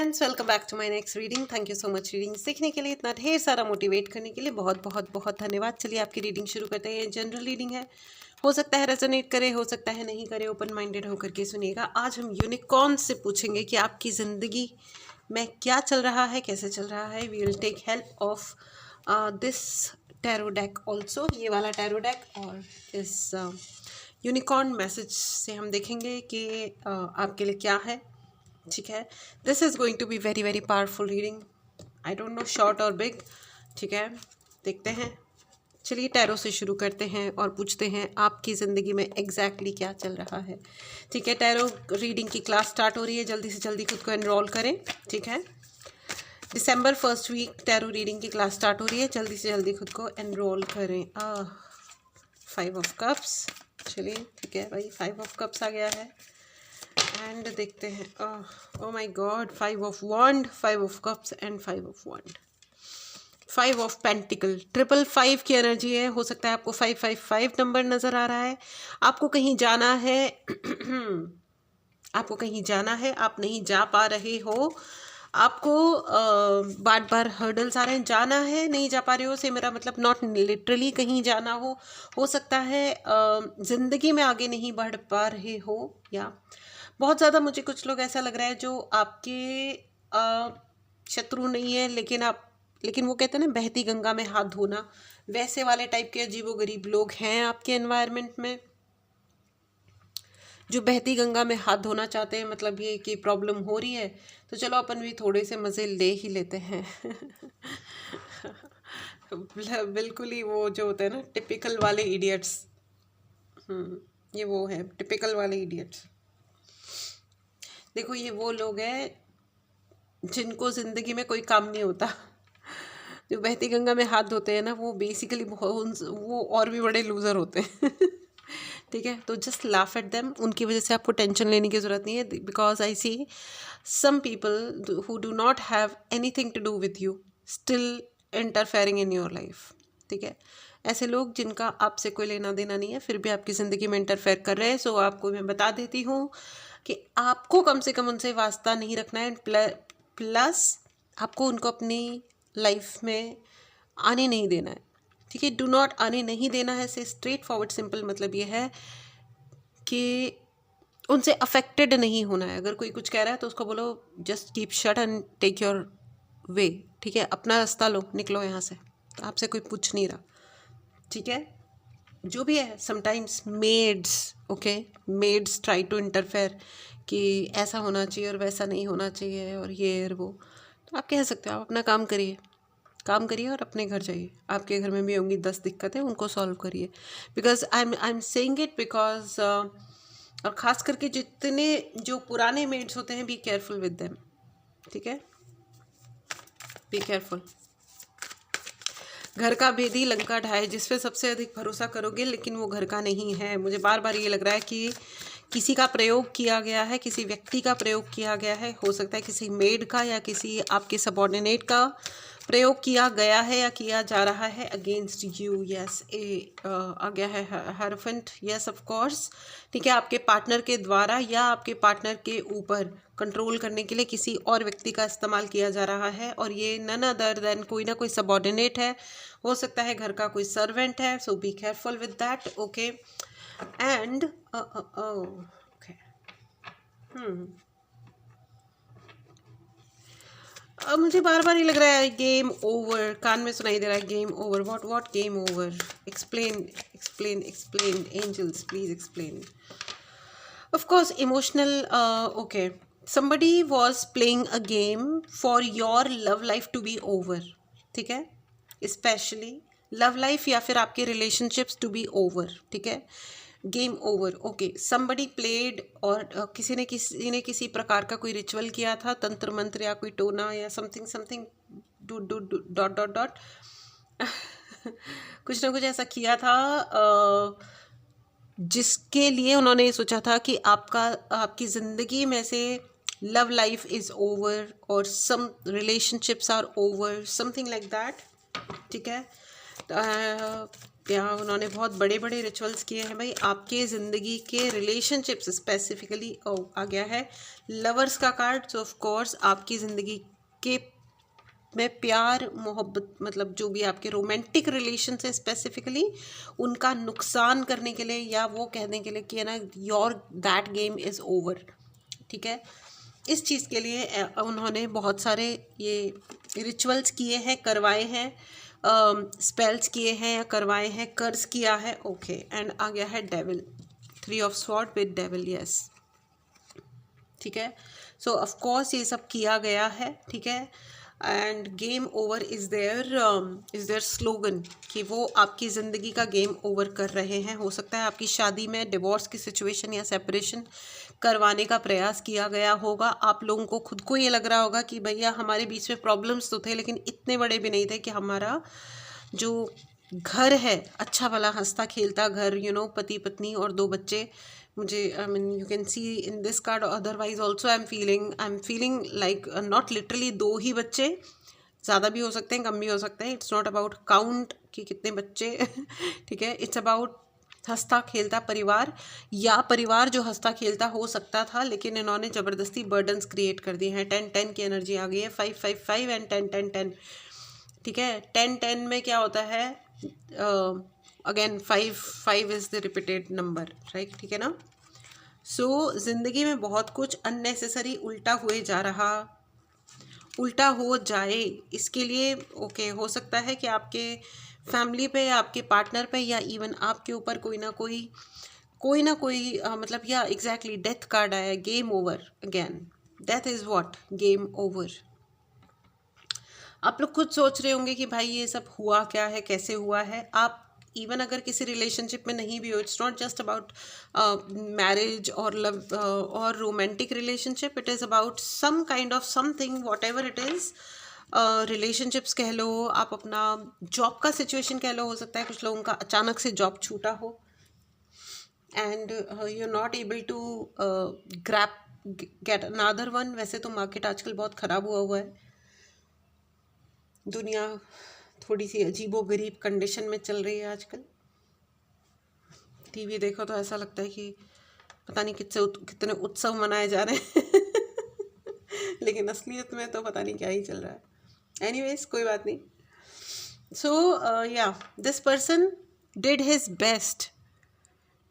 Friends, welcome back to my next reading. Thank you so much reading सीखने के लिए, इतना ढेर सारा मोटिवेट करने के लिए बहुत बहुत बहुत धन्यवाद। चलिए आपकी रीडिंग शुरू करते हैं। जनरल रीडिंग है, हो सकता है रेजोनेट करे, हो सकता है नहीं करे। ओपन माइंडेड होकर के सुनिएगा। आज हम यूनिकॉर्न से पूछेंगे कि आपकी ज़िंदगी में क्या चल रहा है, कैसे चल रहा है। We will take help of this tarot deck also, ये वाला टैरो डेक, और इस यूनिकॉर्न मैसेज से हम देखेंगे कि आपके लिए क्या है। ठीक है, this is going to be very very powerful reading. I don't know short और बिग। ठीक है, देखते हैं। चलिए टैरो से शुरू करते हैं और पूछते हैं आपकी ज़िंदगी में एग्जैक्टली क्या चल रहा है। ठीक है, टैरो रीडिंग की क्लास स्टार्ट हो रही है, जल्दी से जल्दी खुद को एनरोल करें। ठीक है, दिसंबर फर्स्ट वीक टैरो रीडिंग की क्लास स्टार्ट हो रही है, जल्दी से जल्दी खुद को एनरोल करें। 5 ऑफ कप्स। चलिए ठीक है भाई, 5 ऑफ कप्स आ गया है। एंड देखते हैं। Oh my god, 5 of wand, 5 of cups and 5 of wand, 5 of pentacle. 555 की एनर्जी है। हो सकता है आपको 555 नंबर नज़र आ रहा है। आपको कहीं जाना है आपको कहीं जाना है, आप नहीं जा पा रहे हो। आपको बार बार हर्डल्स आ रहे हैं, जाना है नहीं जा पा रहे हो से मेरा मतलब नॉट लिटरली कहीं जाना हो सकता है ज़िंदगी में आगे नहीं बढ़ पा रहे हो, या बहुत ज़्यादा मुझे कुछ लोग ऐसा लग रहा है जो आपके शत्रु नहीं है, लेकिन वो कहते हैं ना, बहती गंगा में हाथ धोना, वैसे वाले टाइप के अजीबोगरीब लोग हैं आपके एनवायरनमेंट में, जो बहती गंगा में हाथ धोना चाहते हैं। मतलब ये कि प्रॉब्लम हो रही है तो चलो अपन भी थोड़े से मज़े ले ही लेते हैं। बिल्कुल ही वो जो होते हैं ना टिपिकल वाले इडियट्स। ये वो है टिपिकल वाले इडियट्स। देखो, ये वो लोग हैं जिनको ज़िंदगी में कोई काम नहीं होता। जो बहती गंगा में हाथ धोते हैं ना, वो बेसिकली वो और भी बड़े लूज़र होते हैं। ठीक है, तो जस्ट लाफ एट देम। उनकी वजह से आपको टेंशन लेने की ज़रूरत नहीं है, because I see some people who do not have anything to do with you still interfering in your life. ठीक है, ऐसे लोग जिनका आपसे कोई लेना देना नहीं है, फिर भी आपकी ज़िंदगी में इंटरफेयर कर रहे हैं। सो आपको मैं बता देती हूँ कि आपको कम से कम उनसे वास्ता नहीं रखना है। प्लस आपको उनको अपनी लाइफ में आने नहीं देना है। ठीक है, डू नॉट आने नहीं देना है से स्ट्रेट फॉरवर्ड सिंपल मतलब ये है कि उनसे अफेक्टेड नहीं होना है। अगर कोई कुछ कह रहा है तो उसको बोलो just keep shut and take your way. ठीक है, अपना रास्ता लो, निकलो यहाँ से, तो आपसे कोई पूछ नहीं रहा। ठीक है, जो भी है। Sometimes maids try to interfere कि ऐसा होना चाहिए और वैसा नहीं होना चाहिए और ये और वो। तो आप कह सकते हो आप अपना काम करिए और अपने घर जाइए। आपके घर में भी होंगी 10 दिक्कतें, उनको सॉल्व करिए। Because I am saying it because और ख़ास करके जितने जो पुराने मेड्स होते हैं, बी केयरफुल विद देम। ठीक है, बी केयरफुल। घर का भेदी लंका ढाए, जिस पे सबसे अधिक भरोसा करोगे लेकिन वो घर का नहीं है। मुझे बार बार ये लग रहा है कि किसी का प्रयोग किया गया है, किसी व्यक्ति का प्रयोग किया गया है। हो सकता है किसी मेड का या किसी आपके सबॉर्डिनेट का प्रयोग किया गया है या किया जा रहा है अगेंस्ट यू। यस, आ गया है हेरोफेंट। Yes of course. ठीक है, आपके पार्टनर के द्वारा या आपके पार्टनर के ऊपर कंट्रोल करने के लिए किसी और व्यक्ति का इस्तेमाल किया जा रहा है, और ये नन अदर देन कोई ना कोई सबॉर्डिनेट है, हो सकता है घर का कोई सर्वेंट है। So be careful with that. Okay, and okay, अब मुझे बार बार ये लग रहा है गेम ओवर, कान में सुनाई दे रहा है game over. What game over? Explain angels, please explain. Of course emotional. Okay, somebody was playing a game for your love life to be over. ठीक है, स्पेशली लव लाइफ या फिर आपके रिलेशनशिप्स टू बी ओवर। ठीक है, game over. Okay, somebody played, और किसी ने किसी प्रकार का कोई रिचुअल किया था, तंत्र मंत्र या कोई टोना या something do do dot dot dot. कुछ ना कुछ ऐसा किया था जिसके लिए उन्होंने सोचा था कि आपकी ज़िंदगी में से लव लाइफ इज़ ओवर और some relationships are over, something like that. ठीक है, यहाँ उन्होंने बहुत बड़े बड़े रिचुअल्स किए हैं भाई। आपके ज़िंदगी के रिलेशनशिप्स स्पेसिफिकली आ गया है लवर्स का कार्ड। सो ऑफ कोर्स आपकी ज़िंदगी के में प्यार मोहब्बत मतलब जो भी आपके रोमांटिक रिलेशन है स्पेसिफिकली उनका नुकसान करने के लिए या वो कहने के लिए कि है ना your that game is over. ठीक है, इस चीज़ के लिए उन्होंने बहुत सारे ये रिचुअल्स किए हैं, करवाए हैं, स्पेल्स किए हैं या करवाए हैं, कर्ज किया है। ओके, एंड आ गया है devil, 3 of sword with devil. Yes, ठीक है। सो ऑफ कोर्स ये सब किया गया है। ठीक है, and game over is their slogan कि वो आपकी ज़िंदगी का गेम ओवर कर रहे हैं। हो सकता है आपकी शादी में डिवोर्स की सिचुएशन या सेपरेशन करवाने का प्रयास किया गया होगा। आप लोगों को खुद को ये लग रहा होगा कि भैया हमारे बीच में प्रॉब्लम्स तो थे लेकिन इतने बड़े भी नहीं थे कि हमारा जो घर है अच्छा भला हंसता खेलता घर, पति पत्नी और 2 बच्चे। मुझे I mean you can see in this card, otherwise also I am feeling like not literally 2 ही बच्चे, ज़्यादा भी हो सकते हैं कम भी हो सकते हैं। इट्स नॉट अबाउट काउंट कि कितने बच्चे ठीक है, इट्स अबाउट हंसता खेलता परिवार, या परिवार जो हंसता खेलता हो सकता था लेकिन इन्होंने ज़बरदस्ती बर्डन्स क्रिएट कर दिए हैं। 10-10 की एनर्जी आ गई है, 5-5-5 एंड 10-10-10। ठीक है, 10-10 में क्या होता है, again 5-5 is the repeated number, right. ठीक है ना। सो ज़िंदगी में बहुत कुछ अननेसेसरी उल्टा हो जाए इसके लिए ओके हो सकता है कि आपके फैमिली पे या आपके पार्टनर पे या इवन आपके ऊपर कोई ना कोई मतलब या एग्जैक्टली डेथ कार्ड आया है, game over again. Death is what, game over. आप लोग खुद सोच रहे होंगे कि भाई ये सब हुआ क्या है, कैसे हुआ है। आप इवन अगर किसी रिलेशनशिप में नहीं भी हो, it's not just about marriage और लव और romantic relationship, it is about some kind of something whatever it is. Relationships कह लो, आप अपना जॉब का सिचुएशन कह लो। हो सकता है कुछ लोगों का अचानक से जॉब छूटा हो and you not able to grab get another one. वैसे तो मार्केट आजकल बहुत ख़राब हुआ है, दुनिया थोड़ी सी अजीबोगरीब कंडीशन में चल रही है आजकल। टीवी देखो तो ऐसा लगता है कि पता नहीं कितने उत्सव मनाए जा रहे हैं लेकिन असलियत में तो पता नहीं क्या ही चल रहा है। एनीवेज, कोई बात नहीं। So yeah this person did his best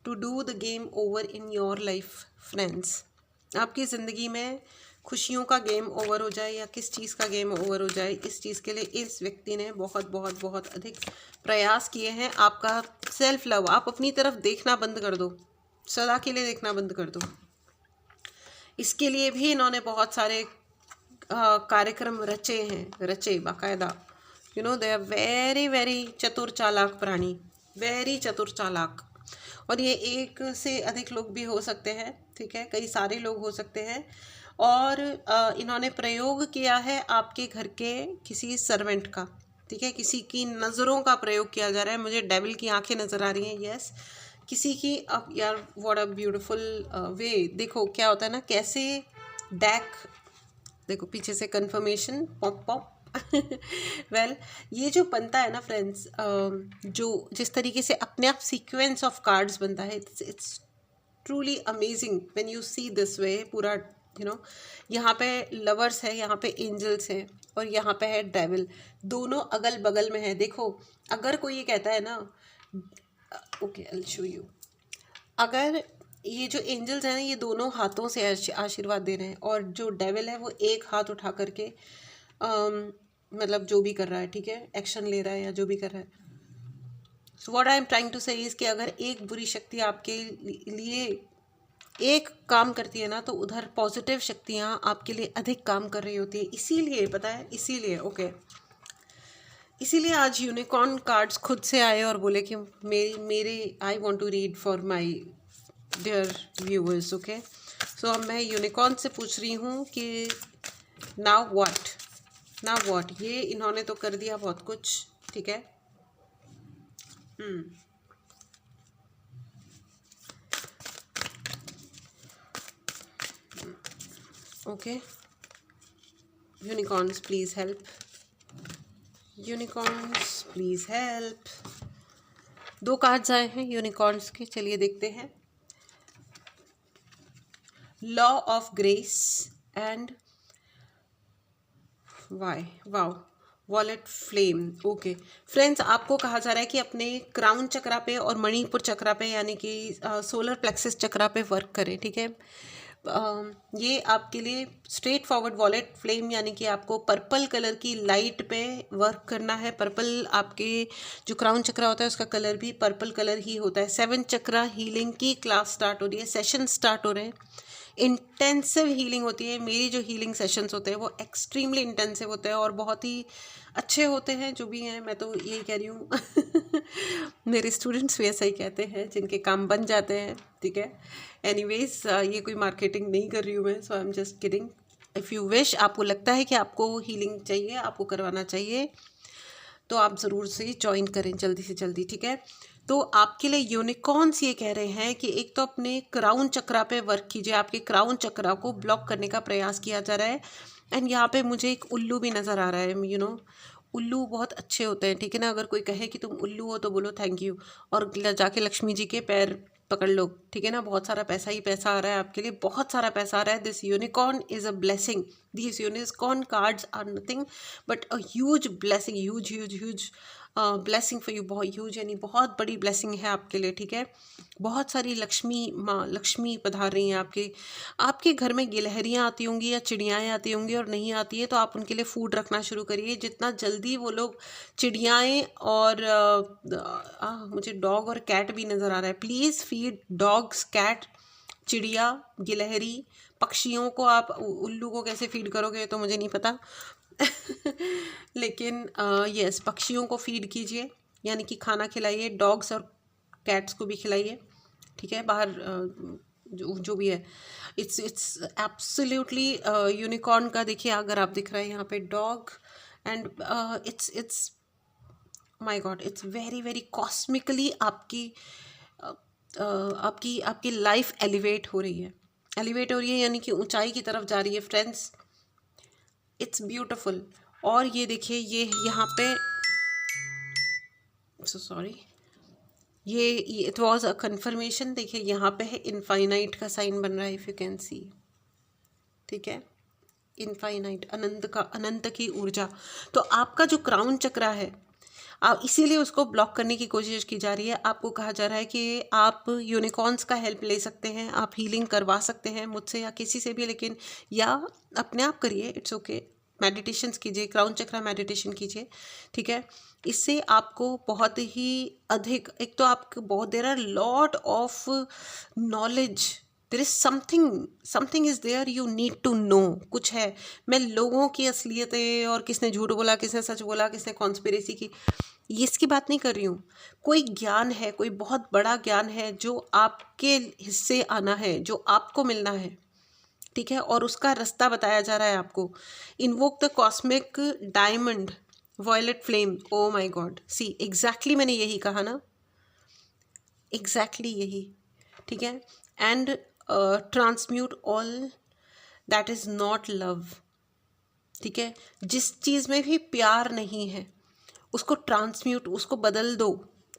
to do the game over in your life friends. आपकी ज़िंदगी में खुशियों का गेम ओवर हो जाए या किस चीज़ का गेम ओवर हो जाए, इस चीज़ के लिए इस व्यक्ति ने बहुत बहुत बहुत अधिक प्रयास किए हैं। आपका सेल्फ लव, आप अपनी तरफ देखना बंद कर दो, सदा के लिए देखना बंद कर दो। इसके लिए भी इन्होंने बहुत सारे कार्यक्रम रचे बाकायदा। दे आर वेरी वेरी चतुर चालाक प्राणी, वेरी चतुर चालाक। और ये एक से अधिक लोग भी हो सकते हैं, ठीक है, कई सारे लोग हो सकते हैं। और इन्होंने प्रयोग किया है आपके घर के किसी सर्वेंट का, ठीक है, किसी की नज़रों का प्रयोग किया जा रहा है। मुझे डेविल की आंखें नज़र आ रही हैं, यस, किसी की। अब यार व्हाट अ ब्यूटीफुल वे, देखो क्या होता है ना, कैसे डैक, देखो पीछे से कंफर्मेशन पॉप पॉप वेल ये जो बनता है ना फ्रेंड्स, जो जिस तरीके से अपने आप सीक्वेंस ऑफ कार्ड्स बनता है, it's truly amazing when you see this way. पूरा यहाँ पे लवर्स है, यहाँ पे एंजल्स हैं और यहाँ पे है डेविल, दोनों अगल बगल में है। देखो अगर कोई ये कहता है ना, okay I will show you, अगर ये जो एंजल्स हैं ना, ये दोनों हाथों से आशीर्वाद दे रहे हैं और जो डेविल है वो एक हाथ उठा करके मतलब जो भी कर रहा है, ठीक है, एक्शन ले रहा है या जो भी कर रहा है। So what I am trying to say is कि अगर एक बुरी शक्ति आपके लिए एक काम करती है ना, तो उधर पॉजिटिव शक्तियाँ आपके लिए अधिक काम कर रही होती है। इसीलिए पता है, इसीलिए ओके, इसीलिए आज यूनिकॉर्न कार्ड्स खुद से आए और बोले कि मेरे I want to read for my dear viewers. Okay, so अब मैं यूनिकॉर्न से पूछ रही हूँ कि नाउ व्हाट। ये इन्होंने तो कर दिया बहुत कुछ, ठीक है। Okay, unicorns please help, unicorns please help. 2 cards आए हैं यूनिकॉर्न्स के, चलिए देखते हैं। Law of grace and wow wallet flame. Okay friends, आपको कहा जा रहा है कि अपने क्राउन चक्रा पे और मणिपुर चक्रा पे यानी कि सोलर प्लेक्सस चक्रा पे वर्क करें, ठीक है। ये आपके लिए स्ट्रेट फॉरवर्ड वॉलेट फ्लेम यानी कि आपको पर्पल कलर की लाइट पे वर्क करना है। पर्पल आपके जो क्राउन चक्रा होता है उसका कलर भी पर्पल कलर ही होता है। 7 चक्रा हीलिंग की क्लास स्टार्ट हो रही है, सेशन स्टार्ट हो रहे हैं। इंटेंसिव हीलिंग होती है। मेरी जो हीलिंग सेशंस होते हैं वो एक्सट्रीमली इंटेंसिव होते हैं और बहुत ही अच्छे होते हैं। जो भी हैं, मैं तो यही कह रही हूँ मेरे स्टूडेंट्स भी ऐसा ही कहते हैं, जिनके काम बन जाते हैं, ठीक है। एनीवेज, ये कोई मार्केटिंग नहीं कर रही हूँ मैं, so I am just kidding. If you wish, आपको लगता है कि आपको हीलिंग चाहिए, आपको करवाना चाहिए, तो आप ज़रूर से ज्वाइन करें जल्दी से जल्दी, ठीक है। तो आपके लिए यूनिकॉर्न्स ये कह रहे हैं कि एक तो अपने क्राउन चक्रा पे वर्क कीजिए, आपके क्राउन चक्रा को ब्लॉक करने का प्रयास किया जा रहा है। एंड यहाँ पे मुझे एक उल्लू भी नज़र आ रहा है, उल्लू बहुत अच्छे होते हैं, ठीक है ना। अगर कोई कहे कि तुम उल्लू हो तो बोलो थैंक यू, और जाके लक्ष्मी जी के पैर पकड़ लो, ठीक है ना। बहुत सारा पैसा ही पैसा आ रहा है आपके लिए, बहुत सारा पैसा आ रहा है। This unicorn is a blessing. This unicorn cards are nothing but a huge blessing, huge huge huge blessing for you. बहुत ह्यूज यानी बहुत बड़ी ब्लेसिंग है आपके लिए, ठीक है। बहुत सारी लक्ष्मी पधार रही हैं आपके घर में। गिलहरियाँ आती होंगी या चिड़ियाएँ आती होंगी, और नहीं आती है तो आप उनके लिए फूड रखना शुरू करिए। जितना जल्दी वो लोग चिड़ियाएँ और मुझे डॉग और कैट भी नज़र आ रहा है। प्लीज़ फीड डॉग्स, कैट, चिड़िया, गिलहरी, पक्षियों को। आप उल्लू को कैसे फीड करोगे तो मुझे नहीं पता लेकिन यस, पक्षियों को फीड कीजिए, यानी कि खाना खिलाइए। डॉग्स और कैट्स को भी खिलाइए, ठीक है। बाहर जो भी है, इट्स एब्सोल्युटली यूनिकॉर्न का। देखिए अगर आप दिख रहा है यहाँ पे dog, and it's my god, it's very very cosmically आपकी लाइफ एलिवेट हो रही है, यानी कि ऊंचाई की तरफ जा रही है फ्रेंड्स। It's beautiful. और ये देखिए, ये यहाँ पे सो सॉरी, ये इट वाज अ कन्फर्मेशन। देखिए यहाँ पे है इनफाइनाइट का साइन बन रहा है, इफ़ यू कैन सी, ठीक है। इनफाइनाइट, अनंत की ऊर्जा। तो आपका जो क्राउन चक्रा है, आप इसीलिए उसको ब्लॉक करने की कोशिश की जा रही है। आपको कहा जा रहा है कि आप यूनिकॉर्न्स का हेल्प ले सकते हैं, आप हीलिंग करवा सकते हैं मुझसे या किसी से भी, लेकिन या अपने आप करिए, इट्स ओके। मेडिटेशंस कीजिए, क्राउन चक्रा मेडिटेशन कीजिए, ठीक है। इससे आपको बहुत ही अधिक, एक तो आपको बहुत, there are lot of knowledge, there is something is there you need to know. कुछ है। मैं लोगों की असलियतें और किसने झूठ बोला, किसने सच बोला, किसने कॉन्स्पिरेसी की, ये इसकी बात नहीं कर रही हूँ। कोई ज्ञान है, कोई बहुत बड़ा ज्ञान है जो आपके हिस्से आना है, जो आपको मिलना है, ठीक है। और उसका रास्ता बताया जा रहा है आपको। Invoke the cosmic diamond violet flame. Oh my god, see exactly मैंने यही कहा ना, एग्जैक्टली यही, ठीक है। And transmute all that is not love, ठीक है। जिस चीज़ में भी प्यार नहीं है उसको ट्रांसम्यूट, उसको बदल दो,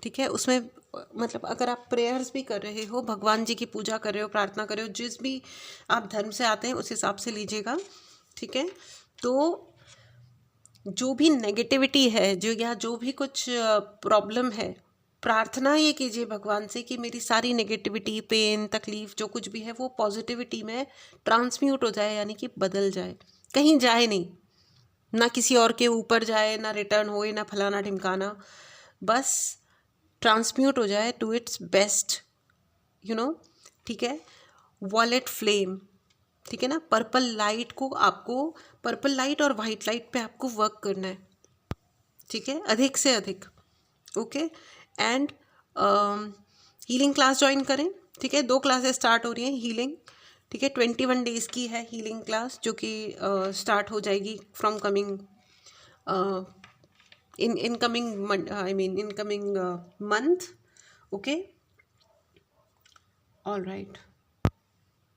ठीक है। उसमें मतलब अगर आप प्रेयर्स भी कर रहे हो, भगवान जी की पूजा कर रहे हो, प्रार्थना कर रहे हो, जिस भी आप धर्म से आते हैं उस हिसाब से लीजिएगा, ठीक है। तो जो भी नेगेटिविटी है, जो भी कुछ प्रॉब्लम है, प्रार्थना ये कीजिए भगवान से कि मेरी सारी नेगेटिविटी, पेन, तकलीफ जो कुछ भी है वो पॉजिटिविटी में ट्रांसम्यूट हो जाए, यानी कि बदल जाए, कहीं जाए नहीं, ना किसी और के ऊपर जाए, ना रिटर्न होए, ना फलाना ढिमकाना, बस ट्रांसम्यूट हो जाए टू इट्स बेस्ट, ठीक है। वॉलेट फ्लेम, ठीक है ना। पर्पल लाइट को आपको, पर्पल लाइट और वाइट लाइट पे आपको वर्क करना है, ठीक है, अधिक से अधिक, okay. And healing class join करें, ठीक है। 2 क्लासेस स्टार्ट हो रही हैं हीलिंग, ठीक है। 21 डेज़ की है हीलिंग क्लास, जो कि स्टार्ट हो जाएगी from coming incoming month, okay. All right,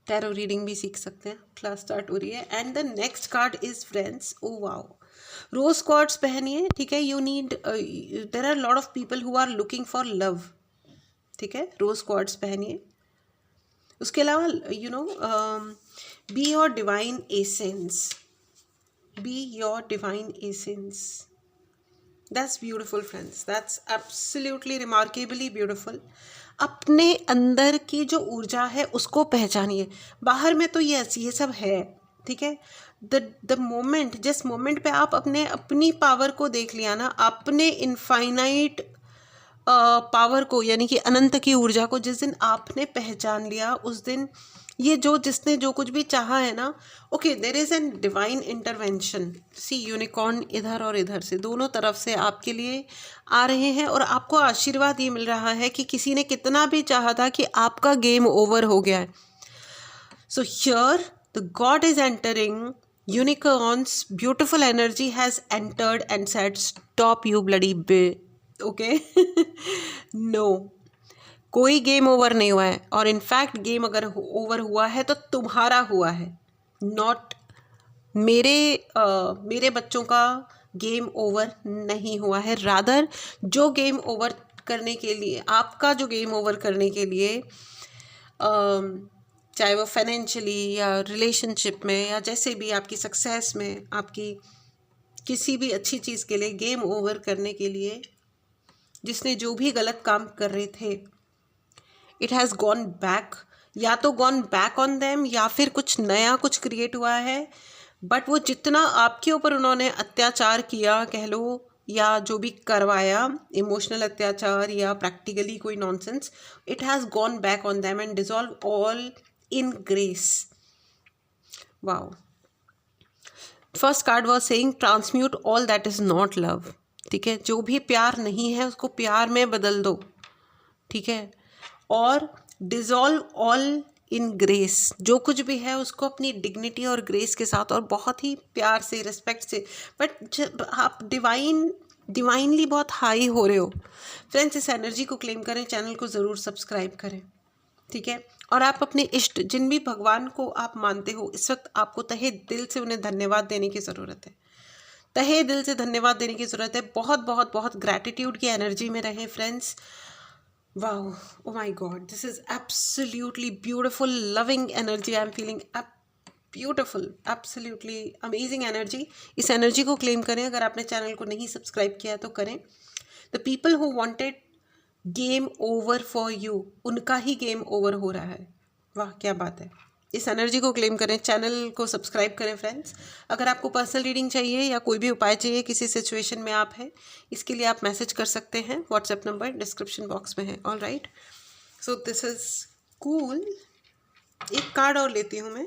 tarot reading भी सीख सकते हैं, क्लास स्टार्ट हो रही है। And the next card is friends, oh wow, rose quartz पहनिए, ठीक है। You need, there are lot of people who are looking for love, ठीक है, रोज़ क्वार्ट्स पहनिए। उसके अलावा be your divine essence, be your divine essence. That's beautiful friends, that's absolutely remarkably beautiful. अपने अंदर की जो ऊर्जा है उसको पहचानिए। बाहर में तो ये सब है, ठीक है। द मोमेंट, जिस मोमेंट पे आप अपनी पावर को देख लिया ना, अपने इनफाइनाइट पावर को, यानी कि अनंत की ऊर्जा को जिस दिन आपने पहचान लिया, उस दिन ये जिसने जो कुछ भी चाहा है ना, okay, there is an divine intervention. See unicorn इधर और इधर से, दोनों तरफ से आपके लिए आ रहे हैं और आपको आशीर्वाद ये मिल रहा है कि किसी ने कितना भी चाहा था कि आपका गेम ओवर हो गया है। So here the god is entering, unicorns beautiful energy has entered and said stop you bloody बे, ओके। नो, कोई गेम ओवर नहीं हुआ है, और इनफैक्ट गेम अगर ओवर हुआ है तो तुम्हारा हुआ है, नॉट मेरे बच्चों का गेम ओवर नहीं हुआ है। रादर जो गेम ओवर करने के लिए, आपका जो गेम ओवर करने के लिए, चाहे वो फाइनेंशियली या रिलेशनशिप में या जैसे भी आपकी सक्सेस में, आपकी किसी भी अच्छी चीज़ के लिए गेम ओवर करने के लिए जिसने जो भी गलत काम कर रहे थे, इट हैज़ गॉन बैक, या तो गॉन बैक ऑन देम या फिर कुछ नया कुछ क्रिएट हुआ है। बट वो जितना आपके ऊपर उन्होंने अत्याचार किया कह लो, या जो भी करवाया, इमोशनल अत्याचार या प्रैक्टिकली कोई nonsense, it has gone back on them and dissolve all in grace. Wow. First card was saying transmute all that is not love, ठीक है। जो भी प्यार नहीं है उसको प्यार में बदल दो, ठीक है। और डिज़ोल्व ऑल इन ग्रेस, जो कुछ भी है उसको अपनी डिग्निटी और ग्रेस के साथ और बहुत ही प्यार से, रिस्पेक्ट से। बट जब आप डिवाइनली बहुत हाई हो रहे हो फ्रेंड्स, इस एनर्जी को क्लेम करें, चैनल को ज़रूर सब्सक्राइब करें, ठीक है। और आप अपने इष्ट, जिन भी भगवान को आप मानते हो, इस वक्त आपको तहे दिल से उन्हें धन्यवाद देने की ज़रूरत है, तहे दिल से धन्यवाद देने की ज़रूरत है। बहुत बहुत बहुत ग्रैटिट्यूड की एनर्जी में रहें friends. Wow, oh my God, this is absolutely beautiful, loving energy. I'm feeling beautiful, absolutely amazing energy. इस एनर्जी को क्लेम करें। अगर आपने चैनल को नहीं सब्सक्राइब किया तो करें। The people who wanted game over for you, उनका ही गेम ओवर हो रहा है। वाह, क्या बात है। इस एनर्जी को क्लेम करें, चैनल को सब्सक्राइब करें फ्रेंड्स। अगर आपको पर्सनल रीडिंग चाहिए या कोई भी उपाय चाहिए, किसी सिचुएशन में आप हैं, इसके लिए आप मैसेज कर सकते हैं। व्हाट्सएप नंबर डिस्क्रिप्शन बॉक्स में है। All right, so this is cool. एक कार्ड और लेती हूँ मैं।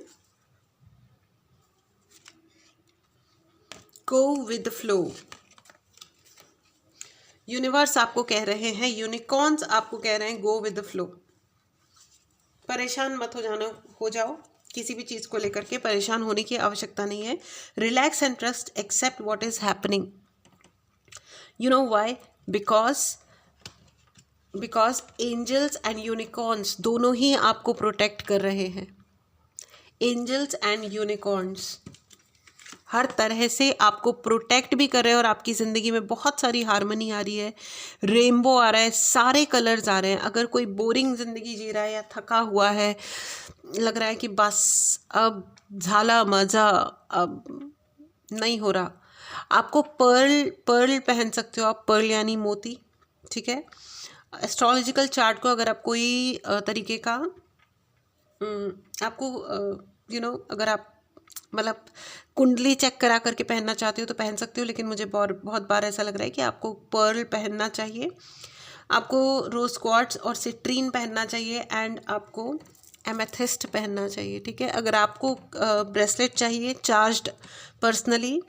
Go with the flow. Universe आपको कह रहे हैं, यूनिकॉर्न्स आपको कह रहे हैं, गो विद द फ्लो। परेशान मत हो जाओ किसी भी चीज़ को लेकर के, परेशान होने की आवश्यकता नहीं है। Relax and trust, accept what is happening. You know why? Because angels and unicorns दोनों ही आपको प्रोटेक्ट कर रहे हैं। एंजल्स एंड यूनिकॉर्न्स हर तरह से आपको प्रोटेक्ट भी कर रहे हैं और आपकी ज़िंदगी में बहुत सारी हार्मनी आ रही है, रेनबो आ रहा है, सारे कलर्स आ रहे हैं। अगर कोई बोरिंग ज़िंदगी जी रहा है या थका हुआ है, लग रहा है कि बस अब झाला मज़ा अब नहीं हो रहा, आपको पर्ल पहन सकते हो आप, पर्ल यानी मोती, ठीक है। एस्ट्रोलॉजिकल चार्ट को अगर आप कोई तरीके का आपको अगर आप मतलब कुंडली चेक करा करके पहनना चाहते हो तो पहन सकते हो, लेकिन मुझे बहुत बार ऐसा लग रहा है कि आपको पर्ल पहनना चाहिए, आपको रोज़ क्वार्ट्स और सिट्रीन पहनना चाहिए, एंड आपको एमेथिस्ट पहनना चाहिए, ठीक है। अगर आपको ब्रेसलेट चाहिए, पर्सनली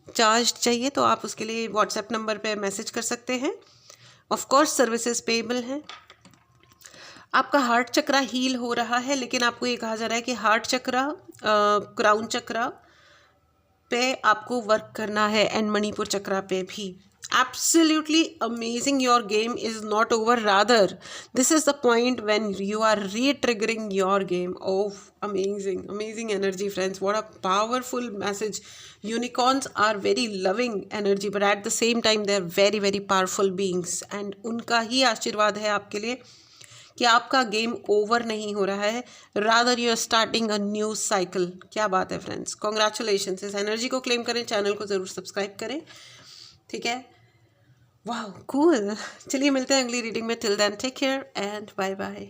चार्ज्ड चाहिए, तो आप उसके लिए व्हाट्सएप नंबर पे मैसेज कर सकते हैं। ऑफ कोर्स सर्विसेज पेएबल हैं। आपका हार्ट चक्रा हील हो रहा है, लेकिन आपको ये कहा जा रहा है कि हार्ट चक्रा, क्राउन चक्रा पे आपको वर्क करना है, एंड मणिपुर चक्रा पे भी। Absolutely amazing, your game is not over, rather this is the point when you are re-triggering your game. Oh, amazing energy friends, what a powerful message. Unicorns are very loving energy, but at the same time they are very powerful beings, and उनका ही आशीर्वाद है आपके लिए कि आपका game over नहीं हो रहा है, rather you are starting a new cycle. क्या बात है फ्रेंड्स, कॉन्ग्रेचुलेशन। इस एनर्जी को क्लेम करें, चैनल को ज़रूर सब्सक्राइब करें, ठीक है। वाह कूल। चलिए मिलते हैं अगली रीडिंग में, till then take care and bye bye.